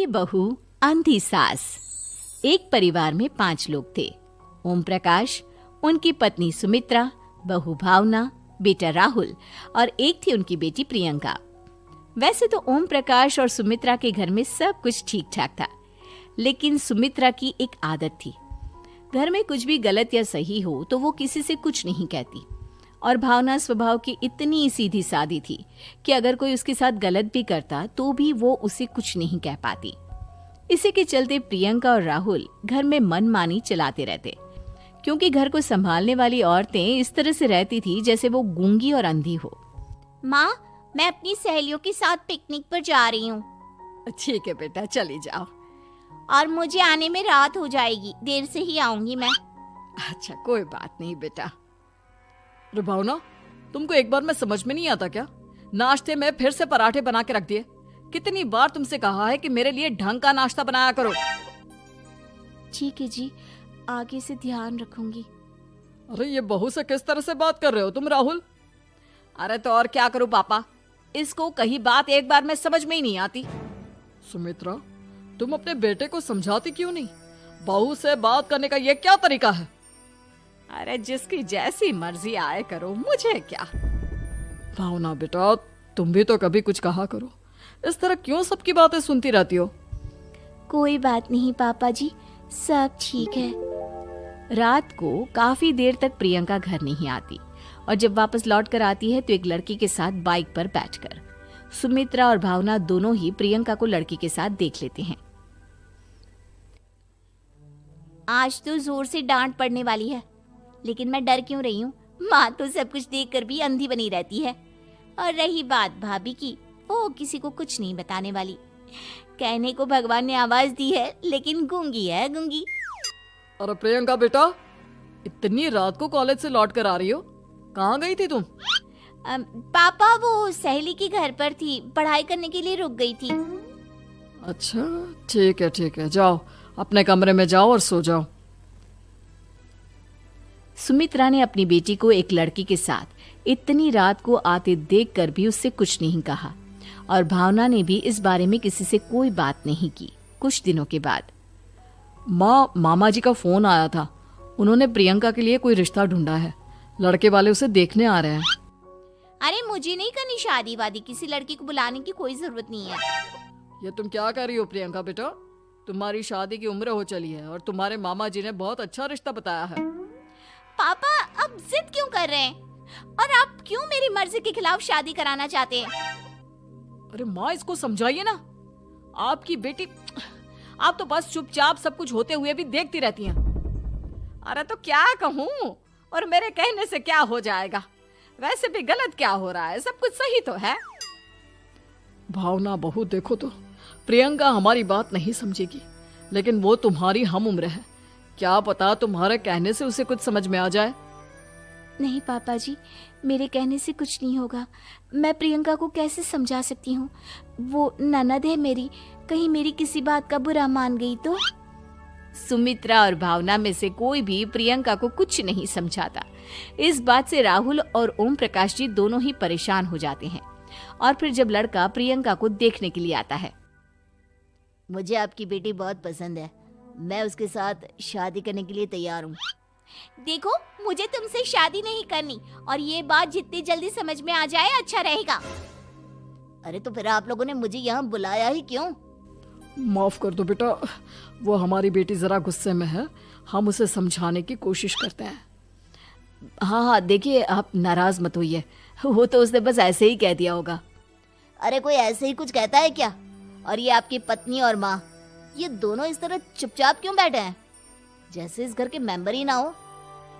अंधी बहू अंधी सास। एक परिवार में 5 लोग थे। ओम प्रकाश, उनकी पत्नी सुमित्रा, बहू भावना, बेटा राहुल और एक थी उनकी बेटी प्रियंका। वैसे तो ओम प्रकाश और सुमित्रा के घर में सब कुछ ठीक ठाक था, लेकिन सुमित्रा की एक आदत थी। घर में कुछ भी गलत या सही हो तो वो किसी से कुछ नहीं कहती, और भावना स्वभाव की इतनी सीधी सादी थी कि अगर कोई उसके साथ गलत भी करता तो भी वो उसे कुछ नहीं कह पाती। इसी के चलते प्रियंका और राहुल घर में मनमानी चलाते रहते, क्योंकि घर को संभालने वाली औरतें इस तरह से रहती थी जैसे वो गूंगी और अंधी हो। माँ, मैं अपनी सहेलियों के साथ पिकनिक पर जा रही हूँ। ठीक है बेटा, चली जाओ। और मुझे आने में रात हो जाएगी, देर से ही आऊंगी मैं। अच्छा, कोई बात नहीं बेटा। अरे भावना, तुमको एक बार में समझ में नहीं आता क्या? नाश्ते में फिर से पराठे बना के रख दिए। कितनी बार तुमसे कहा है कि मेरे लिए ढंग का नाश्ता बनाया करो। ठीक है जी, आगे से ध्यान रखूंगी। अरे ये बहू से किस तरह से बात कर रहे हो तुम राहुल? अरे तो और क्या करूं पापा, इसको कहीं बात एक बार में समझ में ही नहीं आती। सुमित्रा, तुम अपने बेटे को समझाती क्यों नहीं? बहू से बात करने का ये क्या तरीका है? अरे जिसकी जैसी मर्जी आए करो, मुझे क्या। भावना बेटा, तुम भी तो कभी कुछ कहा करो। इस तरह क्यों सबकी बातें सुनती रहती हो? कोई बात नहीं पापा जी, सब ठीक है। रात को काफी देर तक प्रियंका घर नहीं आती, और जब वापस लौट कर आती है तो एक लड़की के साथ बाइक पर बैठकर। सुमित्रा और भावना दोनों ही प्रियंका को लड़की के साथ देख लेते हैं। आज तो जोर से डांट पड़ने वाली है, लेकिन मैं डर क्यों रही हूँ? माँ तो सब कुछ देखकर भी अंधी बनी रहती है। और रही बात भाभी की, वो किसी को कुछ नहीं बताने वाली। कहने को भगवान ने आवाज दी है, लेकिन गूंगी है गूंगी। अरे प्रियंका बेटा, इतनी रात को कॉलेज से लौट कर आ रही हो? कहाँ गई थी तुम? पापा, वो सहेली के घर पर थी, पढ़ाई करने के लिए रुक गई थी। अच्छा, ठीक है, जाओ अपने कमरे में जाओ और सो जाओ। सुमित्रा ने अपनी बेटी को एक लड़की के साथ इतनी रात को आते देखकर भी उससे कुछ नहीं कहा, और भावना ने भी इस बारे में किसी से कोई बात नहीं की। कुछ दिनों के बाद मामा जी का फोन आया था। उन्होंने प्रियंका के लिए कोई रिश्ता ढूंढा है। लड़के वाले उसे देखने आ रहे हैं। अरे मुझे नहीं करनी शादी वादी, किसी लड़की को बुलाने की कोई जरूरत नहीं है। ये तुम क्या कर रही हो प्रियंका बेटा? तुम्हारी शादी की उम्र हो चली है और तुम्हारे मामा जी ने बहुत अच्छा रिश्ता बताया है। पापा, अब जिद क्यों कर रहे हैं? और आप क्यों मेरी मर्जी के खिलाफ शादी कराना चाहते हैं? अरे माँ, इसको समझाइए ना। आपकी बेटी, आप तो बस चुपचाप सब कुछ होते हुए भी देखती रहती हैं। अरे तो क्या कहूँ, और मेरे कहने से क्या हो जाएगा? वैसे भी गलत क्या हो रहा है, सब कुछ सही तो है। भावना बहू, देखो तो प्रियंका हमारी बात नहीं समझेगी, लेकिन वो तुम्हारी हम उम्र है। क्या पता तुम्हारे कहने से उसे कुछ समझ में आ जाए। नहीं पापा जी, मेरे कहने से कुछ नहीं होगा। मैं प्रियंका को कैसे समझा सकती हूँ? वो ननद है मेरी, कहीं मेरी किसी बात का बुरा मान गई तो? सुमित्रा और भावना में से कोई भी प्रियंका को कुछ नहीं समझाता। इस बात से राहुल और ओम प्रकाश जी दोनों ही परेशान हो जाते हैं। और फिर जब लड़का प्रियंका को देखने के लिए आता है, मुझे आपकी बेटी बहुत पसंद है, मैं उसके साथ शादी करने के लिए तैयार हूँ। देखो, मुझे तुमसे शादी नहीं करनी, और ये बात जितनी जल्दी समझ में आ जाए अच्छा रहेगा। अरे तो फिर आप लोगों ने मुझे यहाँ बुलाया ही क्यों? माफ कर दो बेटा, वो हमारी बेटी जरा गुस्से में है, हम उसे समझाने की कोशिश करते हैं। हाँ, देखिए आप नाराज मत होइए, वो तो उसने बस ऐसे ही कह दिया होगा। अरे कोई ऐसे ही कुछ कहता है क्या? और ये आपकी पत्नी और माँ, ये दोनों इस तरह चुपचाप क्यों बैठे हैं, जैसे इस घर के मेंबर ही ना हो?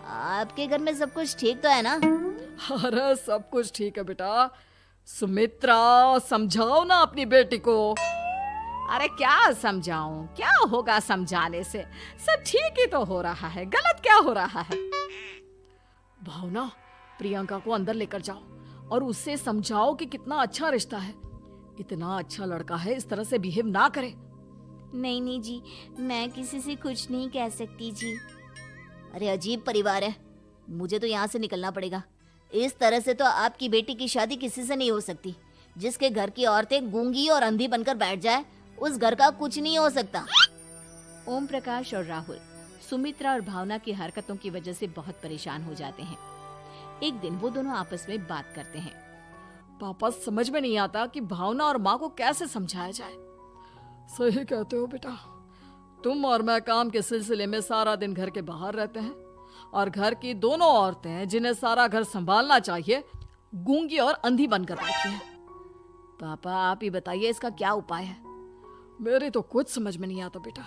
आपके घर में सब कुछ ठीक तो है ना? अरे सब कुछ ठीक है बेटा। सुमित्रा, समझाओ ना अपनी बेटी को। अरे क्या समझाऊं, क्या होगा समझाने से? सब ठीक ही तो हो रहा है, गलत क्या हो रहा है? भावना, प्रियंका को अंदर लेकर जाओ और उससे समझाओ कि कितना अच्छा रिश्ता है। इतना अच्छा लड़का है, इस तरह से बिहेव ना करे। नहीं जी, मैं किसी से कुछ नहीं कह सकती जी। अरे अजीब परिवार है, मुझे तो यहाँ से निकलना पड़ेगा। इस तरह से तो आपकी बेटी की शादी किसी से नहीं हो सकती। जिसके घर की औरतें गूंगी और अंधी बनकर बैठ जाए, उस घर का कुछ नहीं हो सकता। ओम प्रकाश और राहुल सुमित्रा और भावना की हरकतों की वजह से बहुत परेशान हो जाते हैं। एक दिन वो दोनों आपस में बात करते हैं। पापा, समझ में नहीं आता कि भावना और माँ को कैसे समझाया जाए। सही कहते हो बेटा, तुम और मैं काम के सिलसिले में सारा दिन घर के बाहर रहते हैं और घर की दोनों औरतें जिन्हें सारा घर संभालना चाहिए गूंगी और अंधी बनकर बैठी हैं। पापा, आप ही बताइए इसका क्या उपाय है। मेरी तो कुछ समझ में नहीं आता बेटा,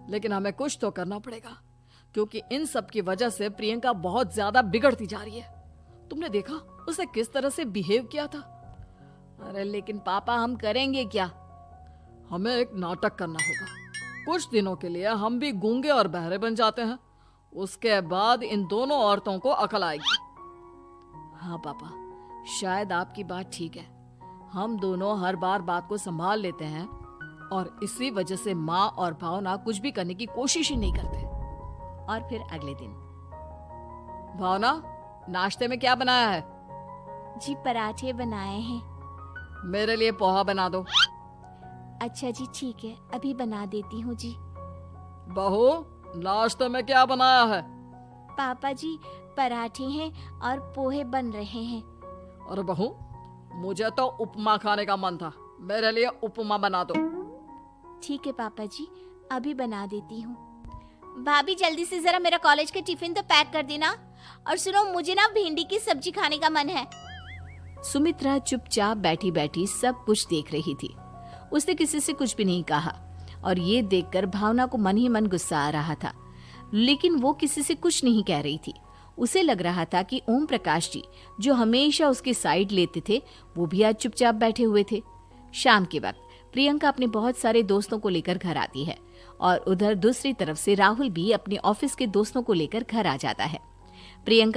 लेकिन हमें कुछ तो करना पड़ेगा क्योंकि इन सब की वजह से प्रियंका बहुत ज्यादा बिगड़ती जा रही है। तुमने देखा उसे किस तरह से बिहेव किया था। अरे लेकिन पापा, हम करेंगे क्या? हमें एक नाटक करना होगा। कुछ दिनों के लिए हम भी गूंगे और बहरे बन जाते हैं, उसके बाद इन दोनों औरतों को अकल आएगी। हाँ पापा, शायद आपकी बात ठीक है। हम दोनों हर बार बात को संभाल लेते हैं और इसी वजह से माँ और भावना कुछ भी करने की कोशिश ही नहीं करते। और फिर अगले दिन, भावना, नाश्ते में क्या बनाया है? जी पराठे बनाए हैं। मेरे लिए पोहा बना दो। अच्छा जी ठीक है, अभी बना देती हूँ जी। बहू, नाश्ते में क्या बनाया है? पापा जी, पराठे हैं और पोहे बन रहे हैं। अरे बहू, मुझे तो उपमा खाने का मन था, मेरे लिए उपमा बना दो। ठीक है पापा जी, अभी बना देती हूँ। भाभी, जल्दी से जरा मेरा कॉलेज का टिफिन तो पैक कर देना। और सुनो, मुझे ना भिंडी की सब्जी खाने का मन है। सुमित्रा चुपचाप बैठी बैठी सब कुछ देख रही थी। उसने किसी से कुछ भी नहीं कहा और ये देखकर भावना को मन ही मन गुस्सा आ रहा था, लेकिन वो किसी से कुछ नहीं कह रही थी। उसे लग रहा था कि ओम प्रकाश जी, जो हमेशा उसकी साइड लेते थे, वो भी आज चुपचाप बैठे हुए थे। शाम के वक्त प्रियंका अपने बहुत सारे दोस्तों को लेकर घर आती है और उधर दूसरी तरफ से राहुल भी अपने ऑफिस के दोस्तों को लेकर घर आ जाता है। प्रियंका